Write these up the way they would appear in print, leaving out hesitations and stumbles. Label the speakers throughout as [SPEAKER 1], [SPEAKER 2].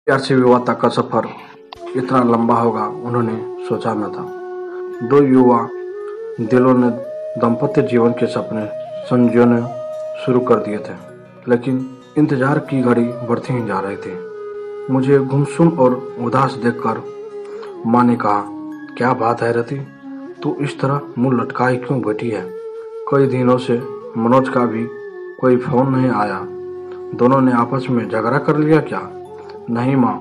[SPEAKER 1] प्यार से विवाह तक का सफर इतना लंबा होगा उन्होंने सोचा न था। दो युवा दिलों ने दाम्पत्य जीवन के सपने संजोने शुरू कर दिए थे, लेकिन इंतजार की घड़ी बढ़ती ही जा रही थी। मुझे गुमसुम और उदास देखकर माँ ने कहा, क्या बात है रति, तू इस तरह मुंह लटकाए क्यों बैठी है? कई दिनों से मनोज का भी कोई फोन नहीं आया। दोनों ने आपस में झगड़ा कर लिया क्या? नहीं माँ,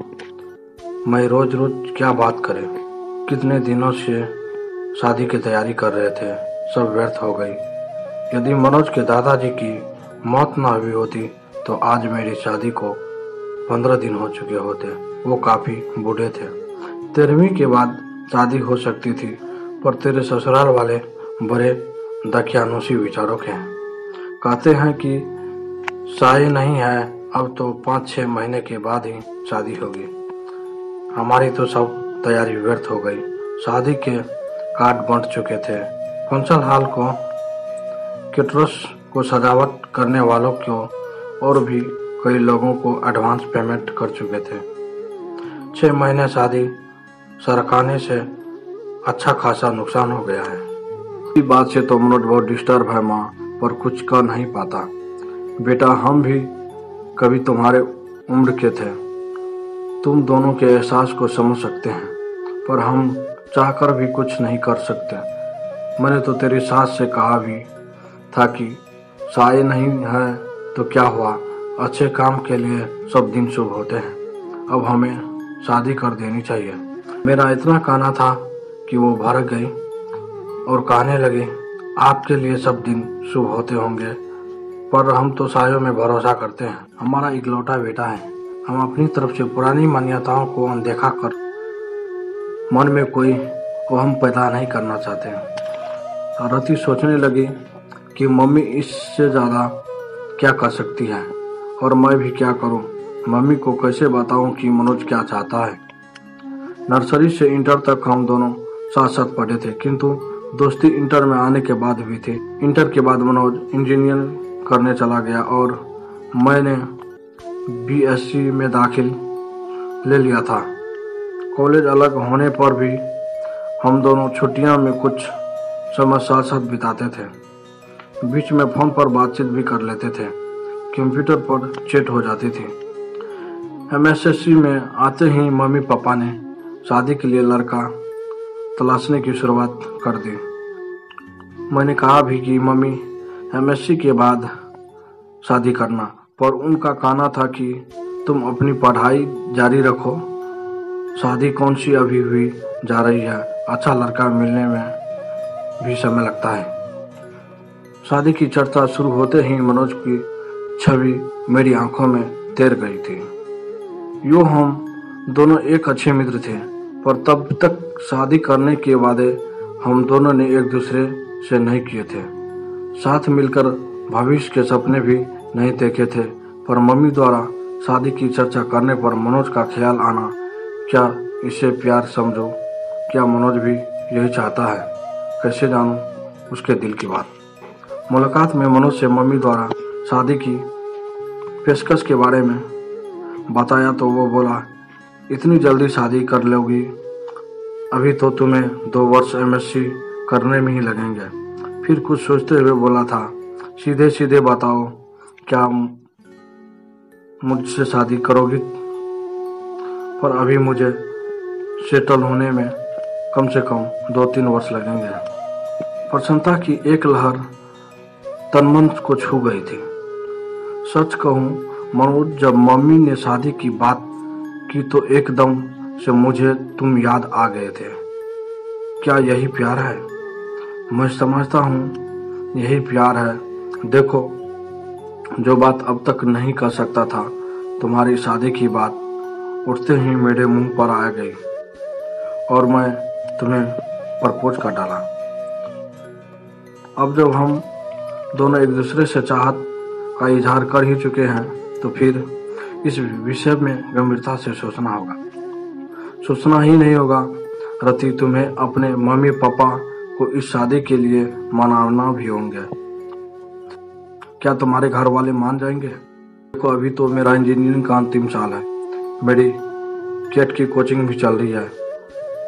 [SPEAKER 1] मैं रोज रोज क्या बात करें। कितने दिनों से शादी की तैयारी कर रहे थे, सब व्यर्थ हो गई। यदि मनोज के दादाजी की मौत ना हुई होती तो आज मेरी शादी को 15 दिन हो चुके होते। वो काफी बूढ़े थे। 13वीं के बाद शादी हो सकती थी, पर तेरे ससुराल वाले बड़े दकियानुसी विचारों के हैं। कहते हैं कि शादी नहीं है अब तो 5-6 महीने के बाद ही शादी होगी। हमारी तो सब तैयारी व्यर्थ हो गई। शादी के कार्ड बंट चुके थे। फंक्शन हॉल को, केटरर्स को, सजावट करने वालों को और भी कई लोगों को एडवांस पेमेंट कर चुके थे। 6 महीने शादी सरकाने से अच्छा खासा नुकसान हो गया है। इसी बात से तो मनोज बहुत डिस्टर्ब है माँ, पर कुछ कर नहीं पाता। बेटा, हम भी कभी तुम्हारे उम्र के थे। तुम दोनों के एहसास को समझ सकते हैं, पर हम चाहकर भी कुछ नहीं कर सकते। मैंने तो तेरी सास से कहा भी था कि शादी नहीं है तो क्या हुआ, अच्छे काम के लिए सब दिन शुभ होते हैं। अब हमें शादी कर देनी चाहिए। मेरा इतना कहना था कि वो भड़क गई और कहने लगी, आपके लिए सब दिन शुभ होते होंगे, पर हम तो शादियों में भरोसा करते हैं। हमारा इकलौता बेटा है। हम अपनी तरफ से पुरानी मान्यताओं को अनदेखा कर मन में कोई वहम पैदा नहीं करना चाहते हैं। रति सोचने लगी कि मम्मी इससे ज़्यादा क्या कर सकती है और मैं भी क्या करूं। मम्मी को कैसे बताऊं कि मनोज क्या चाहता है। नर्सरी से इंटर तक हम दोनों साथ साथ पढ़े थे, किंतु दोस्ती इंटर में आने के बाद हुई थी। इंटर के बाद मनोज इंजीनियर करने चला गया और मैंने बीएससी में दाखिल ले लिया था। कॉलेज अलग होने पर भी हम दोनों छुट्टियां में कुछ समय साथ साथ बिताते थे। बीच में फोन पर बातचीत भी कर लेते थे। कंप्यूटर पर चैट हो जाती थी। एमएसएससी में आते ही मम्मी पापा ने शादी के लिए लड़का तलाशने की शुरुआत कर दी। मैंने कहा भी कि मम्मी एमएससी के बाद शादी करना, पर उनका कहना था कि तुम अपनी पढ़ाई जारी रखो, शादी कौन सी अभी हुई जा रही है, अच्छा लड़का मिलने में भी समय लगता है। शादी की चर्चा शुरू होते ही मनोज की छवि मेरी आंखों में तैर गई थी। यूँ हम दोनों एक अच्छे मित्र थे, पर तब तक शादी करने के वादे हम दोनों ने एक दूसरे से नहीं किए थे। साथ मिलकर भविष्य के सपने भी नहीं देखे थे, पर मम्मी द्वारा शादी की चर्चा करने पर मनोज का ख्याल आना, क्या इसे प्यार समझो, क्या मनोज भी यही चाहता है, कैसे जानूं उसके दिल की बात। मुलाकात में मनोज से मम्मी द्वारा शादी की पेशकश के बारे में बताया तो वो बोला, इतनी जल्दी शादी कर लोगी, अभी तो तुम्हें 2 वर्ष एमएससी करने में ही लगेंगे। फिर कुछ सोचते हुए बोला था, सीधे सीधे बताओ, क्या मुझसे शादी करोगी? पर अभी मुझे सेटल होने में कम से कम 2-3 वर्ष लगेंगे। प्रसन्नता की एक लहर तन-मन को छू गई थी। सच कहूं मनोज, जब मम्मी ने शादी की बात की तो एकदम से मुझे तुम याद आ गए थे। क्या यही प्यार है? मैं समझता हूँ यही प्यार है। देखो, जो बात अब तक नहीं कर सकता था, तुम्हारी शादी की बात उठते ही मेरे मुंह पर आ गई और मैं तुम्हें प्रपोज कर डाला। अब जब हम दोनों एक दूसरे से चाहत का इजहार कर ही चुके हैं, तो फिर इस विषय में गंभीरता से सोचना होगा। सोचना ही नहीं होगा रति, तुम्हें अपने मम्मी पापा को इस शादी के लिए मनाना भी होंगे। क्या तुम्हारे घर वाले मान जाएंगे? देखो, अभी तो मेरा इंजीनियरिंग का अंतिम साल है। मेरी कैट की कोचिंग भी चल रही है,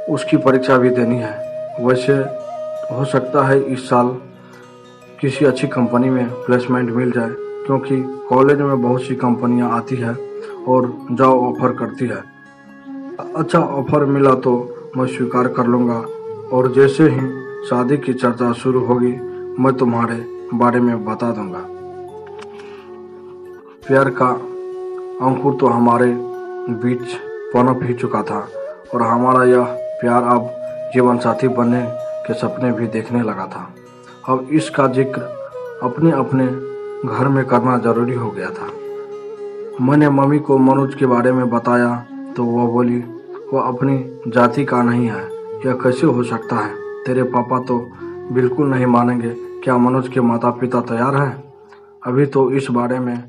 [SPEAKER 1] उसकी परीक्षा भी देनी है। वैसे हो सकता है इस साल किसी अच्छी कंपनी में प्लेसमेंट मिल जाए, क्योंकि कॉलेज में बहुत सी कंपनियां आती है और जॉब ऑफर करती है। अच्छा ऑफर मिला तो मैं स्वीकार कर लूँगा, और जैसे ही शादी की चर्चा शुरू होगी मैं तुम्हारे बारे में बता दूंगा। प्यार का अंकुर तो हमारे बीच पनप ही चुका था, और हमारा यह प्यार अब जीवन साथी बनने के सपने भी देखने लगा था। अब इसका जिक्र अपने अपने घर में करना जरूरी हो गया था। मैंने मम्मी को मनोज के बारे में बताया तो वह बोली, वह अपनी जाति का नहीं है, यह कैसे हो सकता है? तेरे पापा तो बिल्कुल नहीं मानेंगे। क्या मनोज के माता पिता तैयार हैं? अभी तो इस बारे में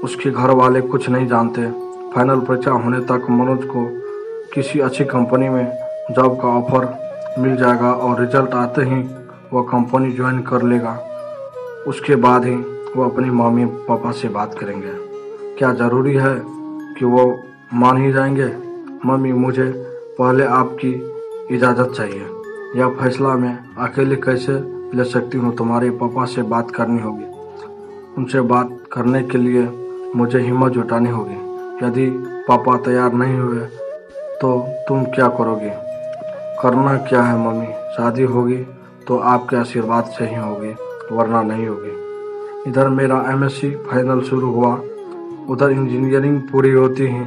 [SPEAKER 1] उसके घर वाले कुछ नहीं जानते। फाइनल परीक्षा होने तक मनोज को किसी अच्छी कंपनी में जॉब का ऑफर मिल जाएगा, और रिजल्ट आते ही वह कंपनी ज्वाइन कर लेगा। उसके बाद ही वो अपनी मम्मी पापा से बात करेंगे। क्या ज़रूरी है कि वो मान ही जाएंगे? मम्मी, मुझे पहले आपकी इजाज़त चाहिए। यह फैसला मैं अकेले कैसे ले सकती हूँ? तुम्हारे पापा से बात करनी होगी। उनसे बात करने के लिए मुझे हिम्मत जुटानी होगी। यदि पापा तैयार नहीं हुए तो तुम क्या करोगी? करना क्या है मम्मी, शादी होगी तो आपके आशीर्वाद से ही होगी, वरना नहीं होगी। इधर मेरा एमएससी फाइनल शुरू हुआ, उधर इंजीनियरिंग पूरी होती ही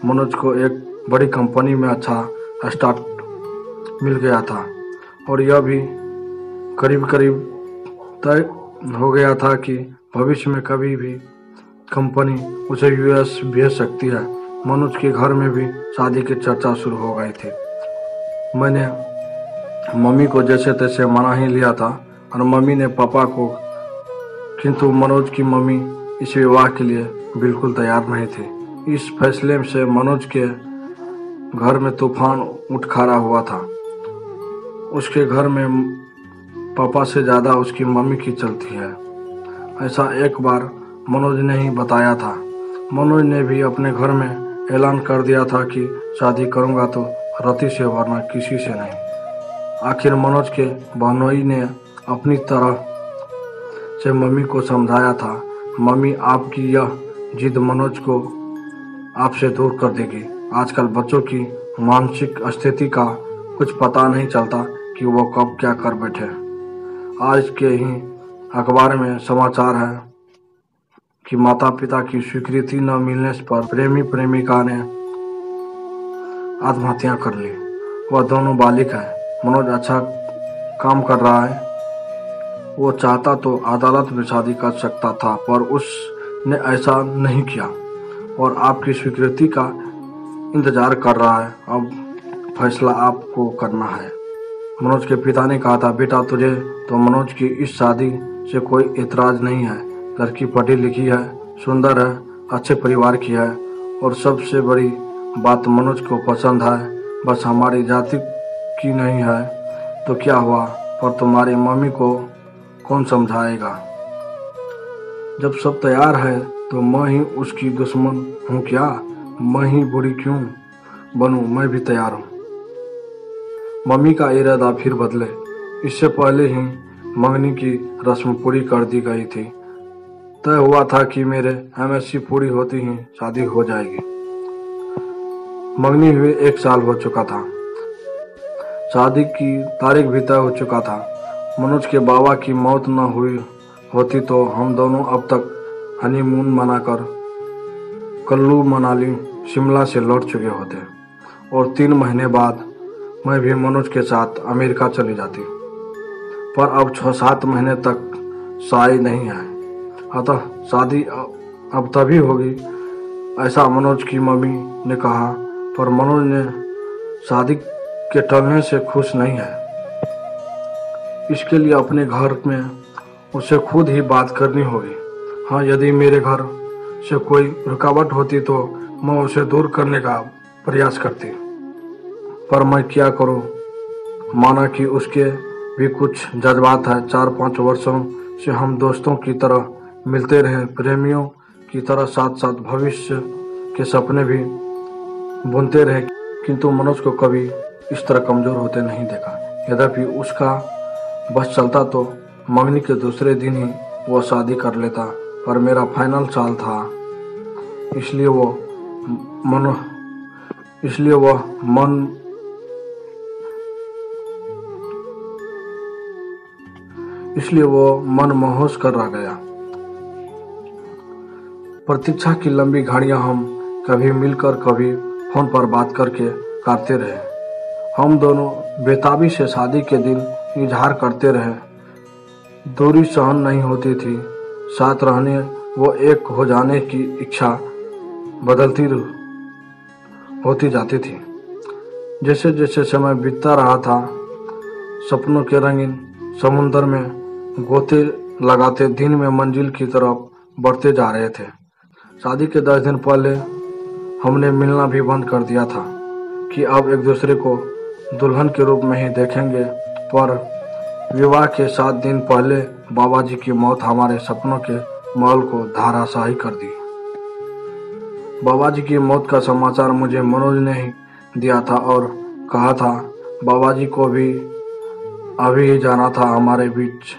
[SPEAKER 1] मनोज को एक बड़ी कंपनी में अच्छा स्टार्ट मिल गया था, और यह भी करीब करीब तय हो गया था कि भविष्य में कभी भी कंपनी उसे यूएस भेज सकती है। मनोज के घर में भी शादी की चर्चा शुरू हो गई थी। मैंने मम्मी को जैसे तैसे मना ही लिया था, और मम्मी ने पापा को, किंतु मनोज की मम्मी इस विवाह के लिए बिल्कुल तैयार नहीं थी। इस फैसले से मनोज के घर में तूफान उठ खड़ा हुआ था। उसके घर में पापा से ज़्यादा उसकी मम्मी की चलती है। ऐसा एक बार मनोज ने ही बताया था। मनोज ने भी अपने घर में ऐलान कर दिया था कि शादी करूंगा तो रति से, वरना किसी से नहीं। आखिर मनोज के बहनोई ने अपनी तरह से मम्मी को समझाया था। मम्मी, आपकी यह जिद मनोज को आपसे दूर कर देगी। आजकल बच्चों की मानसिक स्थिति का कुछ पता नहीं चलता कि वो कब क्या कर बैठे। आज के ही अखबार में समाचार है कि माता पिता की स्वीकृति न मिलने पर प्रेमी प्रेमिका ने आत्महत्या कर ली। वह दोनों बालिग है। मनोज अच्छा काम कर रहा है। वो चाहता तो अदालत में शादी कर सकता था, पर उसने ऐसा नहीं किया और आपकी स्वीकृति का इंतजार कर रहा है। अब फैसला आपको करना है। मनोज के पिता ने कहा था, बेटा तुझे तो मनोज की इस शादी से कोई एतराज नहीं है। लड़की पढ़ी लिखी है, सुंदर है, अच्छे परिवार की है, और सबसे बड़ी बात मनोज को पसंद है। बस हमारी जाति की नहीं है तो क्या हुआ, पर तुम्हारी मम्मी को कौन समझाएगा? जब सब तैयार है तो मैं ही उसकी दुश्मन हूँ क्या? मैं ही बुरी क्यों बनूं? मैं भी तैयार हूँ। मम्मी का इरादा फिर बदले। इससे पहले ही मंगनी की रस्म पूरी कर दी गई थी। तय हुआ था कि मेरे एमएससी पूरी होती ही शादी हो जाएगी। मंगनी हुए 1 साल हो चुका था। शादी की तारीख भी तय हो चुका था। मनोज के बाबा की मौत न हुई होती तो हम दोनों अब तक हनीमून मनाकर कुल्लू मनाली शिमला से लौट चुके होते, और 3 महीने बाद मैं भी मनोज के साथ अमेरिका चली जाती। पर अब 6-7 महीने तक साई नहीं है, अतः शादी अब तभी होगी, ऐसा मनोज की मम्मी ने कहा। पर मनोज ने शादी के टलने से खुश नहीं है। इसके लिए अपने घर में उसे खुद ही बात करनी होगी। हाँ, यदि मेरे घर से कोई रुकावट होती तो मैं उसे दूर करने का प्रयास करती, पर मैं क्या करूं? माना कि उसके भी कुछ जज्बात है। 4-5 वर्षों से हम दोस्तों की तरह मिलते रहे, प्रेमियों की तरह साथ साथ भविष्य के सपने भी बुनते रहे, किंतु मनोज को कभी इस तरह कमजोर होते नहीं देखा। यद्यपि उसका बस चलता तो मंगनी के दूसरे दिन ही वो शादी कर लेता, पर मेरा फाइनल साल था, इसलिए वो मन महोश कर रह गया। प्रतीक्षा की लंबी घड़ियां हम कभी मिलकर कभी फोन पर बात करके काटते रहे। हम दोनों बेताबी से शादी के दिन इजहार करते रहे। दूरी सहन नहीं होती थी, साथ रहने वो एक हो जाने की इच्छा बदलती होती जाती थी। जैसे जैसे समय बीतता रहा था, सपनों के रंगीन समुंदर में गोते लगाते दिन में मंजिल की तरफ बढ़ते जा रहे थे। शादी के 10 दिन पहले हमने मिलना भी बंद कर दिया था कि अब एक दूसरे को दुल्हन के रूप में ही देखेंगे, पर विवाह के 7 दिन पहले बाबा जी की मौत हमारे सपनों के महल को धराशायी कर दी। बाबा जी की मौत का समाचार मुझे मनोज ने ही दिया था और कहा था बाबा जी को भी अभी ही जाना था हमारे बीच।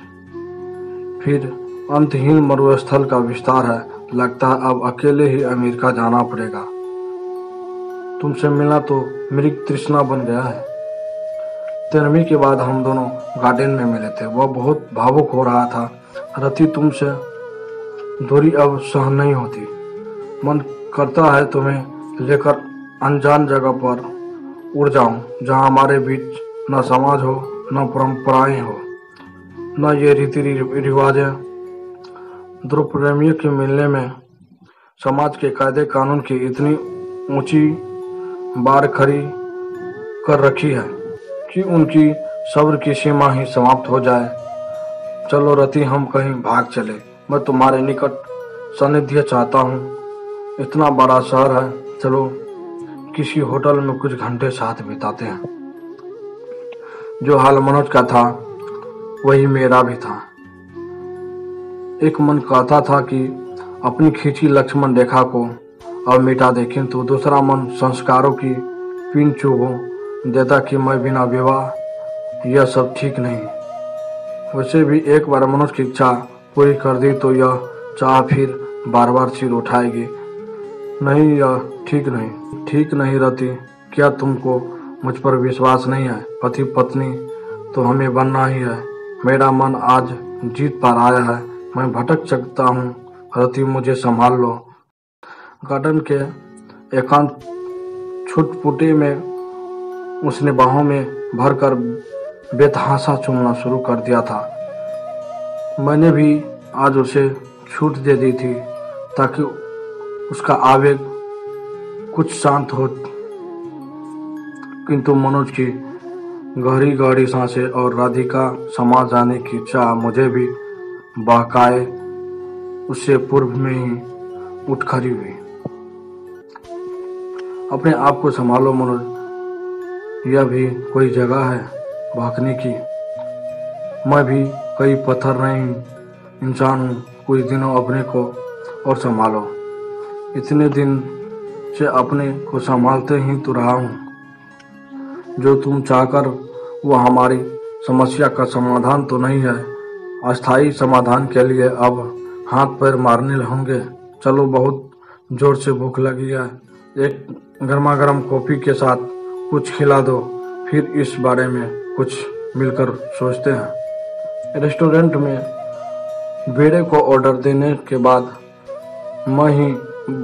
[SPEAKER 1] फिर अंतहीन मरुस्थल का विस्तार है, लगता है अब अकेले ही अमेरिका जाना पड़ेगा। तुमसे मिलना तो मेरी तृष्णा बन गया है। 13वीं के बाद हम दोनों गार्डन में मिले थे। वह बहुत भावुक हो रहा था। रति, तुमसे दूरी अब सहन नहीं होती। मन करता है तुम्हें लेकर अनजान जगह पर उड़ जाऊं, जहां हमारे बीच न समाज हो, न परंपराएं हो, न ये रीति रिवाजें। ध्रुव प्रेमियों के मिलने में समाज के कायदे कानून की इतनी ऊंची बार खड़ी कर रखी है कि उनकी सब्र की सीमा ही समाप्त हो जाए। चलो रति, हम कहीं भाग चले। मैं तुम्हारे निकट सानिध्य चाहता हूँ। इतना बड़ा शहर है, चलो किसी होटल में कुछ घंटे साथ बिताते हैं। जो हाल मनोज का था वही मेरा भी था। एक मन कहता था कि अपनी खींची लक्ष्मण रेखा को अब मिटा दे, किंतु दूसरा मन संस्कारों की पिन चुभो देता कि मैं बिना विवाह यह सब ठीक नहीं। वैसे भी एक बार मनोज की इच्छा पूरी कर दी तो यह चाह फिर बार बार सिर उठाएगी। नहीं, यह ठीक नहीं रति। क्या तुमको मुझ पर विश्वास नहीं है? पति पत्नी तो हमें बनना ही है। मेरा मन आज जीत पर आया है, मैं भटक सकता हूँ। रति, मुझे संभाल लो। गार्डन के एकांत छुटपुटे में उसने बाहों में भरकर बेतहाशा चूमना शुरू कर दिया था। मैंने भी आज उसे छूट दे दी थी ताकि उसका आवेग कुछ शांत हो, किंतु मनोज की गहरी गहरी सांसें और राधिका समा जाने की चाह मुझे भी बहकाए उससे पूर्व में ही उठ खड़ी हुई। अपने आप को संभालो मनोज, यह भी कोई जगह है भागने की। मैं भी कोई पत्थर नहीं इंसान हूँ। कुछ दिनों अपने को और संभालो। इतने दिन से अपने को संभालते ही तो रहा हूँ। जो तुम चाहकर वो हमारी समस्या का समाधान तो नहीं है। अस्थायी समाधान के लिए अब हाथ पैर मारने होंगे। चलो, बहुत जोर से भूख लगी है, एक गर्मा गर्म कॉफी के साथ कुछ खिला दो, फिर इस बारे में कुछ मिलकर सोचते हैं। रेस्टोरेंट में बेड़े को ऑर्डर देने के बाद मैं ही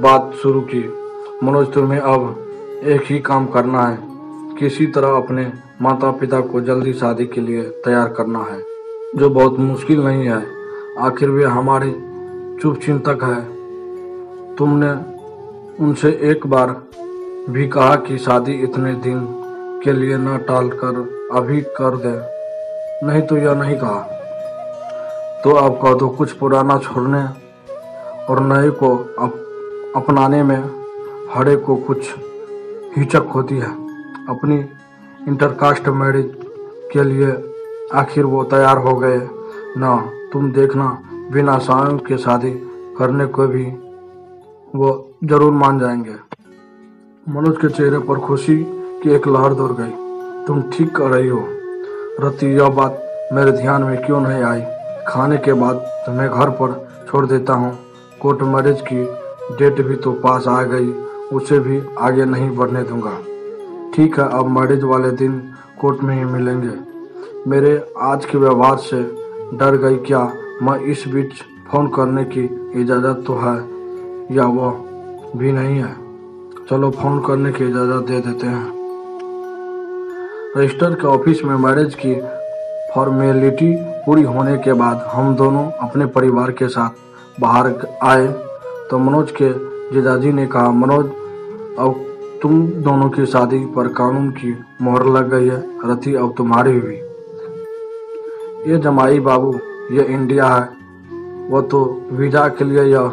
[SPEAKER 1] बात शुरू की। मनोज, तुम्हें अब एक ही काम करना है, किसी तरह अपने माता पिता को जल्दी शादी के लिए तैयार करना है, जो बहुत मुश्किल नहीं है। आखिर वे हमारे शुभचिंतक है। तुमने उनसे एक बार भी कहा कि शादी इतने दिन के लिए न टाल कर अभी कर दे? नहीं तो यह नहीं कहा तो अब कह दो। कुछ पुराना छोड़ने और नए को अपनाने में हरे को कुछ हिचक होती है। अपनी इंटरकास्ट मैरिज के लिए आखिर वो तैयार हो गए ना। तुम देखना, बिना संयोग के शादी करने को भी वो जरूर मान जाएंगे। मनोज के चेहरे पर खुशी की एक लहर दौड़ गई। तुम ठीक कर रही हो रति, यह बात मेरे ध्यान में क्यों नहीं आई। खाने के बाद तुम्हें घर पर छोड़ देता हूँ। कोर्ट मैरिज की डेट भी तो पास आ गई, उसे भी आगे नहीं बढ़ने दूंगा। ठीक है, अब मैरिज वाले दिन कोर्ट में ही मिलेंगे। मेरे आज के व्यवहार से डर गई क्या? मैं इस बीच फोन करने की इजाज़त तो है या वह भी नहीं है? चलो फोन करने की इजाज़त दे देते हैं। रजिस्टर के ऑफिस में मैरिज की फॉर्मेलिटी पूरी होने के बाद हम दोनों अपने परिवार के साथ बाहर आए तो मनोज के जीजाजी ने कहा, मनोज अब तुम दोनों की शादी पर कानून की मोहर लग गई है। रति अब तुम्हारी हुई। ये जमाई बाबू, ये इंडिया है, वो तो वीजा के लिए यह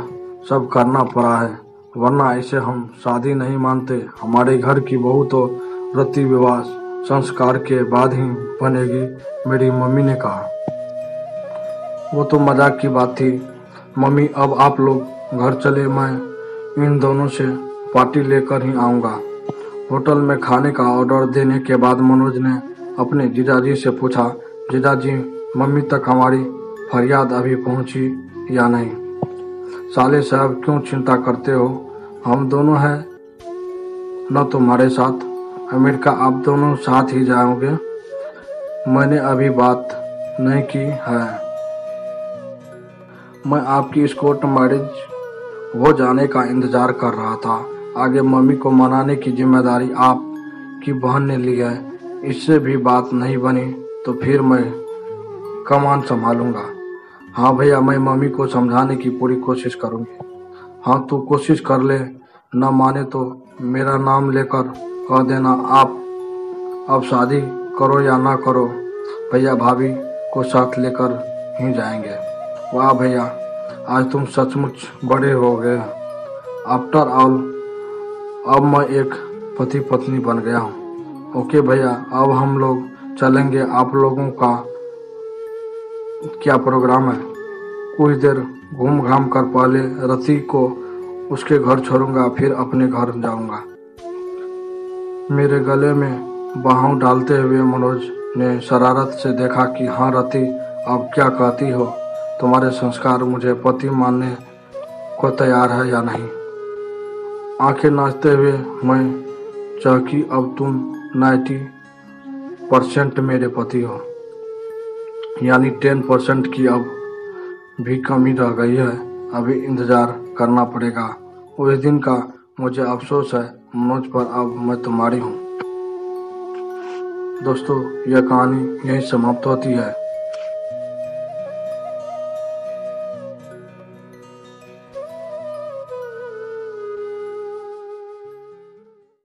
[SPEAKER 1] सब करना पड़ा है, वरना ऐसे हम शादी नहीं मानते। हमारे घर की बहू तो रति विवाह संस्कार के बाद ही बनेगी, मेरी मम्मी ने कहा। वो तो मजाक की बात थी मम्मी, अब आप लोग घर चले, मैं इन दोनों से पार्टी लेकर ही आऊँगा। होटल में खाने का ऑर्डर देने के बाद मनोज ने अपने जीजाजी से पूछा, जीजाजी मम्मी तक हमारी फरियाद अभी पहुंची या नहीं? साले साहब क्यों चिंता करते हो, हम दोनों हैं न तुम्हारे साथ। अमेरिका आप दोनों साथ ही जाओगे। मैंने अभी बात नहीं की है। मैं आपकी इस कोर्ट मैरिज हो जाने का इंतजार कर रहा था। आगे मम्मी को मनाने की जिम्मेदारी आपकी बहन ने ली है। इससे भी बात नहीं बनी तो फिर मैं कमान संभालूंगा। हाँ भैया, मैं मम्मी को समझाने की पूरी कोशिश करूंगी। हाँ तू कोशिश कर ले, न माने तो मेरा नाम लेकर कह देना आप अब शादी करो या ना करो, भैया भाभी को साथ लेकर ही जाएंगे। वाह भैया, आज तुम सचमुच बड़े हो गए। आफ्टर ऑल अब मैं एक पति पत्नी बन गया हूँ। ओके भैया, अब हम लोग चलेंगे। आप लोगों का क्या प्रोग्राम है? कुछ देर घूम घाम कर पहले रति को उसके घर छोड़ूंगा, फिर अपने घर जाऊंगा। मेरे गले में बाहों डालते हुए मनोज ने शरारत से देखा कि हाँ रति, अब क्या कहती हो? तुम्हारे संस्कार मुझे पति मानने को तैयार है या नहीं? आंखें नाचते हुए मैं चौंकी, अब तुम 90% मेरे पति हो, यानी 10% की अब भी कमी रह गई है। अभी इंतजार करना पड़ेगा उस दिन का। मुझे अफसोस है मनोज, पर अब मैं तुम्हारी हूँ। दोस्तों, यह कहानी यहीं समाप्त होती है।